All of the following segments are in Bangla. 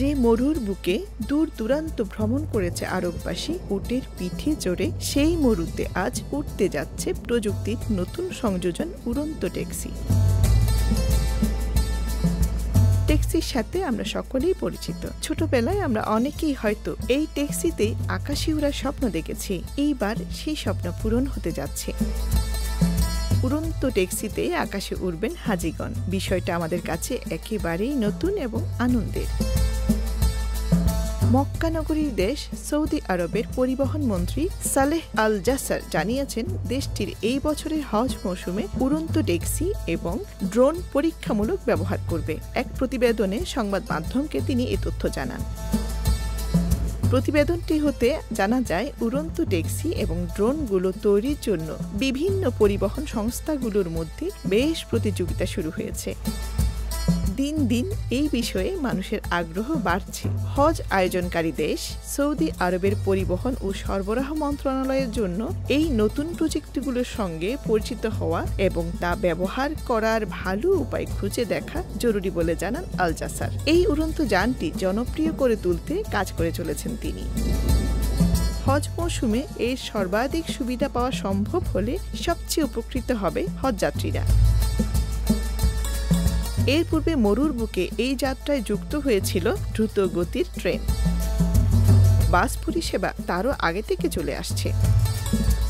যে মরুর বুকে দূর দূরান্ত ভ্রমণ করেছে আরববাসী উটের পিঠে চড়ে, সেই মরুতে আজ উঠতে যাচ্ছে প্রযুক্তির নতুন সংযোজন উড়ন্ত ট্যাক্সি। ট্যাক্সির সাথে আমরা সকলেই পরিচিত। ছোটবেলায় আমরা অনেকেই হয়তো এই ট্যাক্সিতেই আকাশে উড়ার স্বপ্ন দেখেছি। এইবার সেই স্বপ্ন পূরণ হতে যাচ্ছে। উড়ন্ত ট্যাক্সিতে আকাশে উড়বেন হাজীগণ। বিষয়টা আমাদের কাছে একেবারেই নতুন এবং আনন্দের। মক্কা নগরীর দেশ সৌদি আরবের পরিবহন মন্ত্রী সালেহ আল জাসার জানিয়েছেন, দেশটির এই বছরের হজ মৌসুমে উড়ন্ত ট্যাক্সি এবং ড্রোন পরীক্ষামূলক ব্যবহার করবে। এক প্রতিবেদনে সংবাদ মাধ্যমকে তিনি এ তথ্য জানান। প্রতিবেদনটি হতে জানা যায়, উড়ন্ত ট্যাক্সি এবং ড্রোনগুলো তৈরির জন্য বিভিন্ন পরিবহন সংস্থাগুলোর মধ্যে বেশ প্রতিযোগিতা শুরু হয়েছে। দিন দিন এই বিষয়ে মানুষের আগ্রহ বাড়ছে। হজ আয়োজনকারী দেশ সৌদি আরবের পরিবহন ও সরবরাহ মন্ত্রণালয়ের জন্য এই নতুন প্রযুক্তিগুলোর সঙ্গে পরিচিত হওয়া এবং তা ব্যবহার করার ভালো উপায় খুঁজে দেখা জরুরি বলে জানান আল জাসার। এই উড়ন্ত যানটি জনপ্রিয় করে তুলতে কাজ করে চলেছেন তিনি। হজ মৌসুমে এর সর্বাধিক সুবিধা পাওয়া সম্ভব হলে সবচেয়ে উপকৃত হবে হজযাত্রীরা। এর পূর্বে মরুর বুকে এই যাত্রায় যুক্ত হয়েছিল দ্রুত গতির ট্রেন। বাস পরিষেবা তারও আগে থেকে চলে আসছে।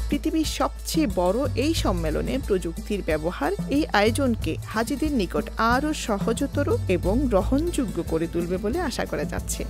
পৃথিবীর সবচেয়ে বড় এই সম্মেলনে প্রযুক্তির ব্যবহার এই আয়োজনকে হাজিদের নিকট আরও সহজতর এবং গ্রহণযোগ্য করে তুলবে বলে আশা করা যাচ্ছে।